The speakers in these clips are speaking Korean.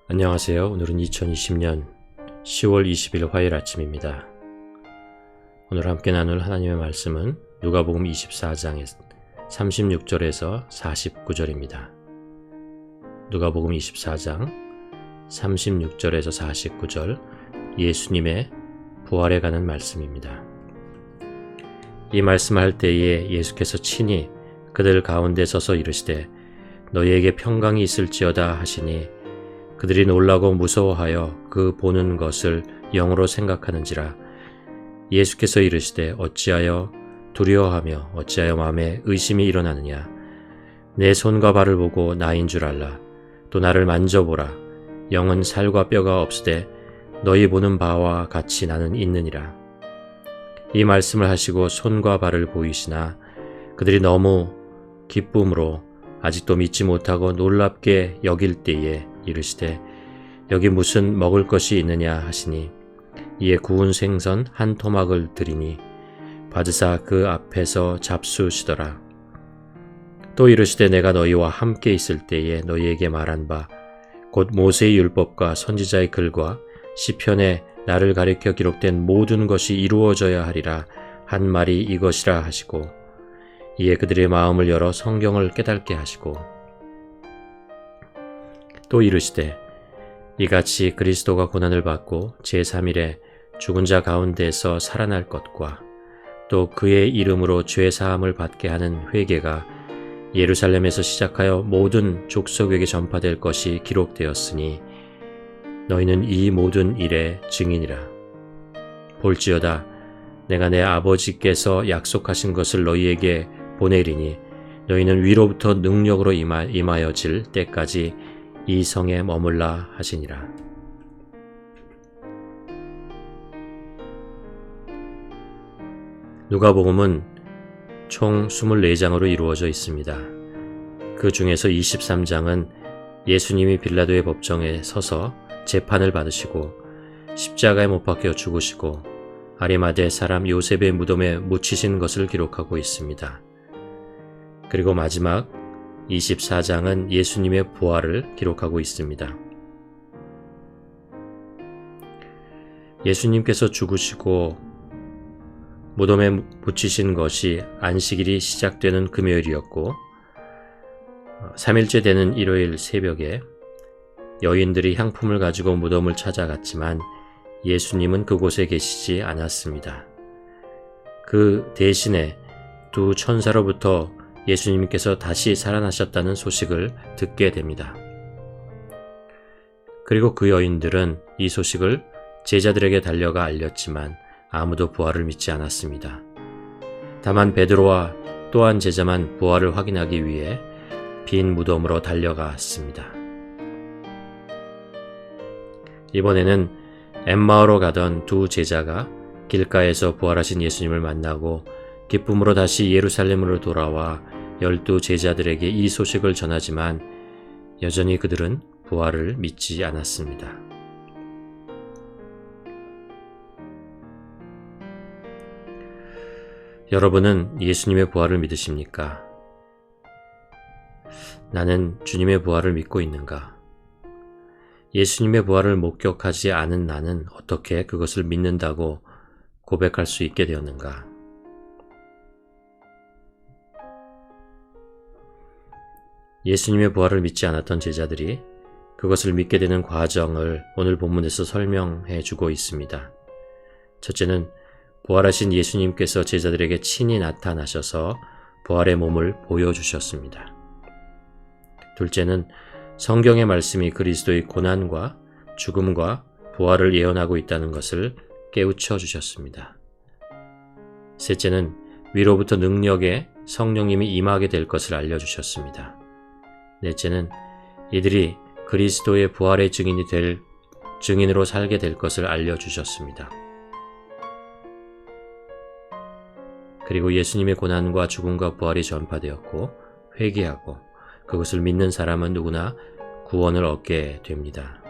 안녕하세요. 오늘은 2020년 10월 20일 화요일 아침입니다. 오늘 함께 나눌 하나님의 말씀은 누가복음 24장 36절에서 49절입니다. 누가복음 24장 36절에서 49절 예수님의 부활에 관한 말씀입니다. 이 말씀할 때에 예수께서 친히 그들 가운데 서서 이르시되 너희에게 평강이 있을지어다 하시니 그들이 놀라고 무서워하여 그 보는 것을 영으로 생각하는지라. 예수께서 이르시되 어찌하여 두려워하며 어찌하여 마음에 의심이 일어나느냐. 내 손과 발을 보고 나인 줄 알라. 또 나를 만져보라. 영은 살과 뼈가 없으되 너희 보는 바와 같이 나는 있느니라. 이 말씀을 하시고 손과 발을 보이시나 그들이 너무 기쁨으로 아직도 믿지 못하고 놀랍게 여길 때에 이르시되 여기 무슨 먹을 것이 있느냐 하시니 이에 구운 생선 한 토막을 드리니 받으사 그 앞에서 잡수시더라. 또 이르시되 내가 너희와 함께 있을 때에 너희에게 말한 바 곧 모세의 율법과 선지자의 글과 시편에 나를 가리켜 기록된 모든 것이 이루어져야 하리라 한 말이 이것이라 하시고 이에 그들의 마음을 열어 성경을 깨닫게 하시고 또 이르시되 이같이 그리스도가 고난을 받고 제3일에 죽은 자 가운데서 살아날 것과 또 그의 이름으로 죄 사함을 받게 하는 회개가 예루살렘에서 시작하여 모든 족속에게 전파될 것이 기록되었으니 너희는 이 모든 일의 증인이라. 볼지어다 내가 내 아버지께서 약속하신 것을 너희에게 보내리니 너희는 위로부터 능력으로 임하여질 때까지 이 성에 머물라 하시니라. 누가복음은 총 24장으로 이루어져 있습니다. 그 중에서 23장은 예수님이 빌라도의 법정에 서서 재판을 받으시고 십자가에 못 박혀 죽으시고 아리마대 사람 요셉의 무덤에 묻히신 것을 기록하고 있습니다. 그리고 마지막 24장은 예수님의 부활을 기록하고 있습니다. 예수님께서 죽으시고 무덤에 묻히신 것이 안식일이 시작되는 금요일이었고 3일째 되는 일요일 새벽에 여인들이 향품을 가지고 무덤을 찾아갔지만 예수님은 그곳에 계시지 않았습니다. 그 대신에 두 천사로부터 예수님께서 다시 살아나셨다는 소식을 듣게 됩니다. 그리고 그 여인들은 이 소식을 제자들에게 달려가 알렸지만 아무도 부활을 믿지 않았습니다. 다만 베드로와 또 한 제자만 부활을 확인하기 위해 빈 무덤으로 달려갔습니다. 이번에는 엠마오로 가던 두 제자가 길가에서 부활하신 예수님을 만나고 기쁨으로 다시 예루살렘으로 돌아와 12 제자들에게 이 소식을 전하지만 여전히 그들은 부활을 믿지 않았습니다. 여러분은 예수님의 부활을 믿으십니까? 나는 주님의 부활을 믿고 있는가? 예수님의 부활을 목격하지 않은 나는 어떻게 그것을 믿는다고 고백할 수 있게 되었는가? 예수님의 부활을 믿지 않았던 제자들이 그것을 믿게 되는 과정을 오늘 본문에서 설명해 주고 있습니다. 첫째는 부활하신 예수님께서 제자들에게 친히 나타나셔서 부활의 몸을 보여주셨습니다. 둘째는 성경의 말씀이 그리스도의 고난과 죽음과 부활을 예언하고 있다는 것을 깨우쳐 주셨습니다. 셋째는 위로부터 능력에 성령님이 임하게 될 것을 알려주셨습니다. 넷째는 이들이 그리스도의 부활의 증인으로 살게 될 것을 알려주셨습니다. 그리고 예수님의 고난과 죽음과 부활이 전파되었고 회개하고 그것을 믿는 사람은 누구나 구원을 얻게 됩니다.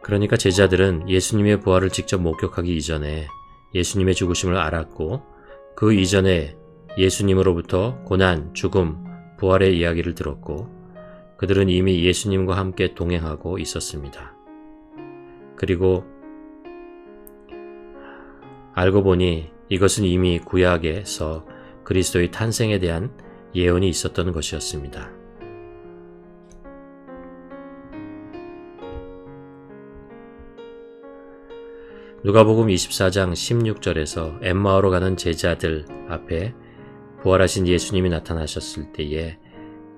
그러니까 제자들은 예수님의 부활을 직접 목격하기 이전에 예수님의 죽으심을 알았고 그 이전에 예수님으로부터 고난, 죽음, 부활의 이야기를 들었고 그들은 이미 예수님과 함께 동행하고 있었습니다. 그리고 알고 보니 이것은 이미 구약에서 그리스도의 탄생에 대한 예언이 있었던 것이었습니다. 누가복음 24장 16절에서 엠마오로 가는 제자들 앞에 부활하신 예수님이 나타나셨을 때에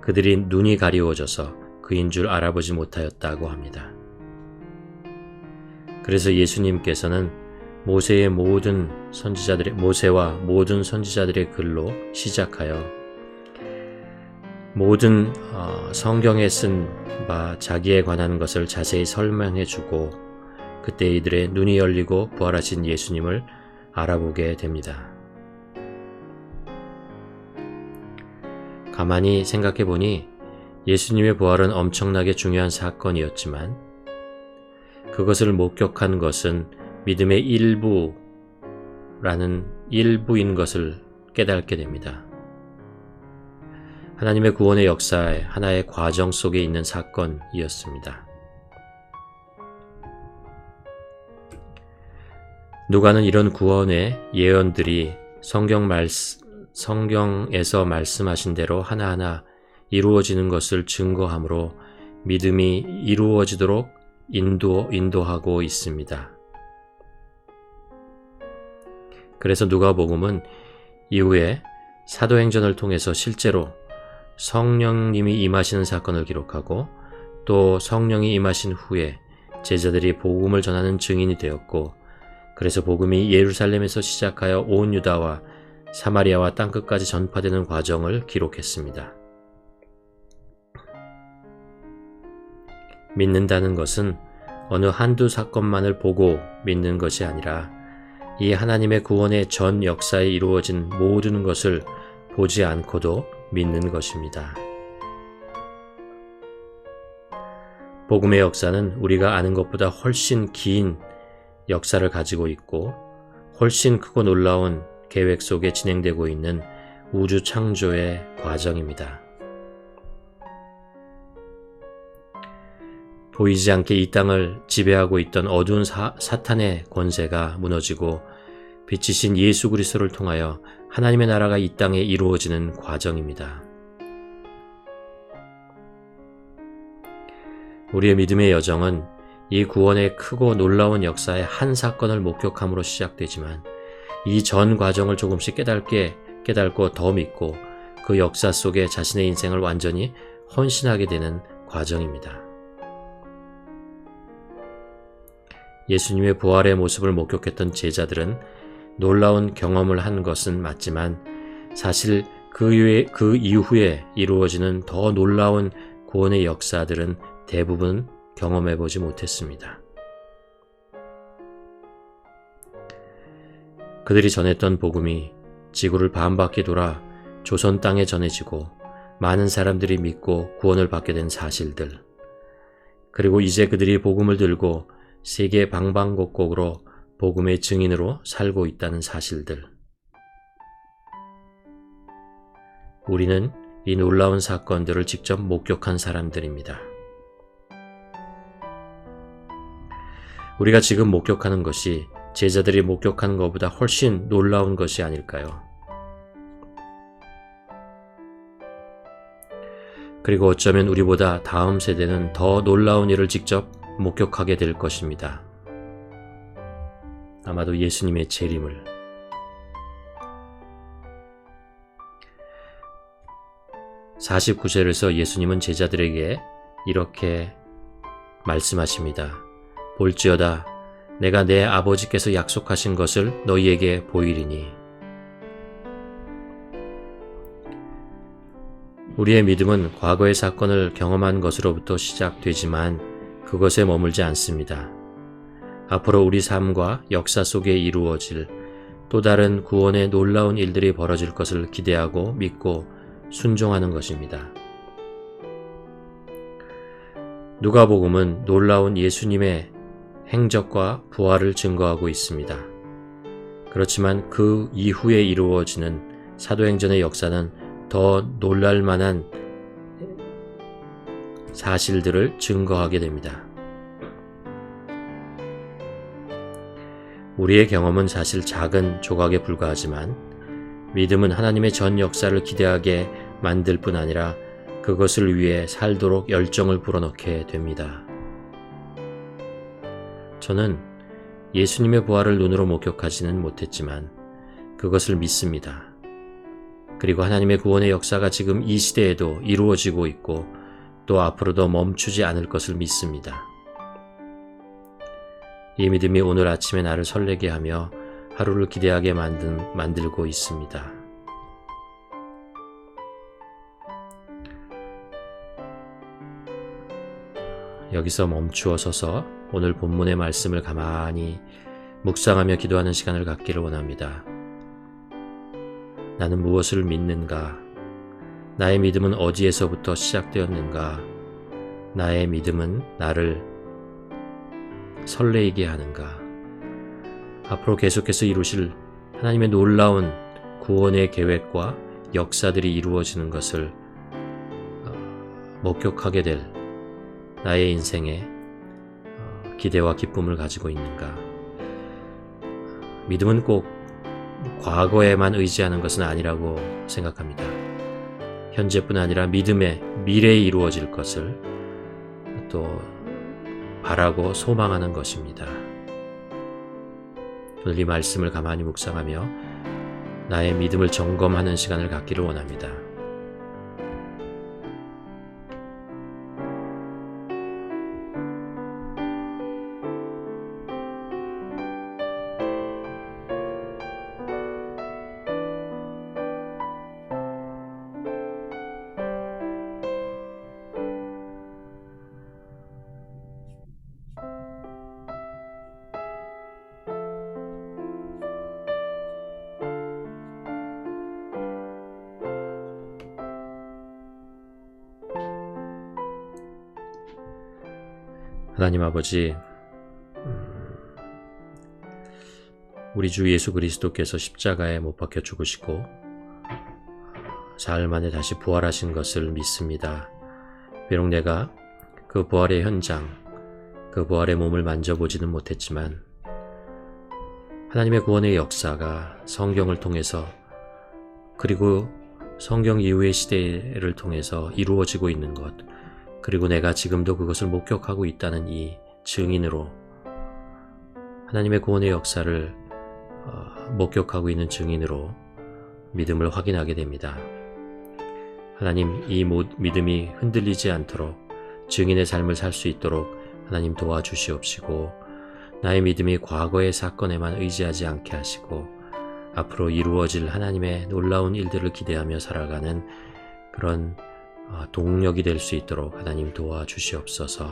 그들이 눈이 가리워져서 그인 줄 알아보지 못하였다고 합니다. 그래서 예수님께서는 모세와 모든 선지자들의 글로 시작하여 모든 성경에 쓴 바 자기에 관한 것을 자세히 설명해 주고 그때 이들의 눈이 열리고 부활하신 예수님을 알아보게 됩니다. 가만히 생각해 보니 예수님의 부활은 엄청나게 중요한 사건이었지만 그것을 목격한 것은 믿음의 일부인 것을 깨닫게 됩니다. 하나님의 구원의 역사의 하나의 과정 속에 있는 사건이었습니다. 누가는 이런 구원의 예언들이 성경에서 말씀하신 대로 하나하나 이루어지는 것을 증거함으로 믿음이 이루어지도록 인도하고 있습니다. 그래서 누가복음은 이후에 사도행전을 통해서 실제로 성령님이 임하시는 사건을 기록하고 또 성령이 임하신 후에 제자들이 복음을 전하는 증인이 되었고 그래서 복음이 예루살렘에서 시작하여 온 유다와 사마리아와 땅끝까지 전파되는 과정을 기록했습니다. 믿는다는 것은 어느 한두 사건만을 보고 믿는 것이 아니라 이 하나님의 구원의 전 역사에 이루어진 모든 것을 보지 않고도 믿는 것입니다. 복음의 역사는 우리가 아는 것보다 훨씬 긴 역사를 가지고 있고 훨씬 크고 놀라운 계획 속에 진행되고 있는 우주 창조의 과정입니다. 보이지 않게 이 땅을 지배하고 있던 어두운 사탄의 권세가 무너지고 빛이신 예수 그리스도를 통하여 하나님의 나라가 이 땅에 이루어지는 과정입니다. 우리의 믿음의 여정은 이 구원의 크고 놀라운 역사의 한 사건을 목격함으로 시작되지만 이 전 과정을 조금씩 깨닫고 더 믿고 그 역사 속에 자신의 인생을 완전히 헌신하게 되는 과정입니다. 예수님의 부활의 모습을 목격했던 제자들은 놀라운 경험을 한 것은 맞지만 사실 그 이후에 이루어지는 더 놀라운 구원의 역사들은 대부분 경험해보지 못했습니다. 그들이 전했던 복음이 지구를 반바퀴 돌아 조선 땅에 전해지고 많은 사람들이 믿고 구원을 받게 된 사실들, 그리고 이제 그들이 복음을 들고 세계 방방곡곡으로 복음의 증인으로 살고 있다는 사실들. 우리는 이 놀라운 사건들을 직접 목격한 사람들입니다. 우리가 지금 목격하는 것이 제자들이 목격한 것보다 훨씬 놀라운 것이 아닐까요? 그리고 어쩌면 우리보다 다음 세대는 더 놀라운 일을 직접 목격하게 될 것입니다. 아마도 예수님의 재림을. (49절에서) 예수님은 제자들에게 이렇게 말씀하십니다. 볼지어다 내가 내 아버지께서 약속하신 것을 너희에게 보이리니. 우리의 믿음은 과거의 사건을 경험한 것으로부터 시작되지만 그것에 머물지 않습니다. 앞으로 우리 삶과 역사 속에 이루어질 또 다른 구원의 놀라운 일들이 벌어질 것을 기대하고 믿고 순종하는 것입니다. 누가복음은 놀라운 예수님의 행적과 부활을 증거하고 있습니다. 그렇지만 그 이후에 이루어지는 사도행전의 역사는 더 놀랄만한 사실들을 증거하게 됩니다. 우리의 경험은 사실 작은 조각에 불과하지만 믿음은 하나님의 전 역사를 기대하게 만들 뿐 아니라 그것을 위해 살도록 열정을 불어넣게 됩니다. 저는 예수님의 부활을 눈으로 목격하지는 못했지만 그것을 믿습니다. 그리고 하나님의 구원의 역사가 지금 이 시대에도 이루어지고 있고 또 앞으로도 멈추지 않을 것을 믿습니다. 이 믿음이 오늘 아침에 나를 설레게 하며 하루를 기대하게 만들고 있습니다. 여기서 멈추어 서서 오늘 본문의 말씀을 가만히 묵상하며 기도하는 시간을 갖기를 원합니다. 나는 무엇을 믿는가? 나의 믿음은 어디에서부터 시작되었는가? 나의 믿음은 나를 설레이게 하는가? 앞으로 계속해서 이루실 하나님의 놀라운 구원의 계획과 역사들이 이루어지는 것을 목격하게 될 나의 인생에 기대와 기쁨을 가지고 있는가? 믿음은 꼭 과거에만 의지하는 것은 아니라고 생각합니다. 현재뿐 아니라 믿음의 미래에 이루어질 것을 또 바라고 소망하는 것입니다. 오늘 이 말씀을 가만히 묵상하며 나의 믿음을 점검하는 시간을 갖기를 원합니다. 하나님 아버지, 우리 주 예수 그리스도께서 십자가에 못 박혀 죽으시고 사흘 만에 다시 부활하신 것을 믿습니다. 비록 내가 그 부활의 현장, 그 부활의 몸을 만져보지는 못했지만 하나님의 구원의 역사가 성경을 통해서 그리고 성경 이후의 시대를 통해서 이루어지고 있는 것, 그리고 내가 지금도 그것을 목격하고 있다는 이 증인으로 하나님의 구원의 역사를 목격하고 있는 증인으로 믿음을 확인하게 됩니다. 하나님, 이 믿음이 흔들리지 않도록 증인의 삶을 살 수 있도록 하나님 도와주시옵시고 나의 믿음이 과거의 사건에만 의지하지 않게 하시고 앞으로 이루어질 하나님의 놀라운 일들을 기대하며 살아가는 그런 동력이 될 수 있도록 하나님 도와주시옵소서.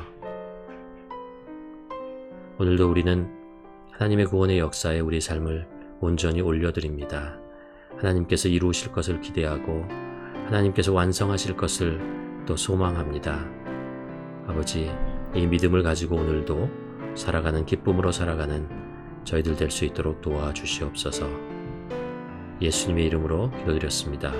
오늘도 우리는 하나님의 구원의 역사에 우리 삶을 온전히 올려드립니다. 하나님께서 이루실 것을 기대하고 하나님께서 완성하실 것을 또 소망합니다. 아버지, 이 믿음을 가지고 오늘도 살아가는 기쁨으로 살아가는 저희들 될 수 있도록 도와주시옵소서. 예수님의 이름으로 기도드렸습니다.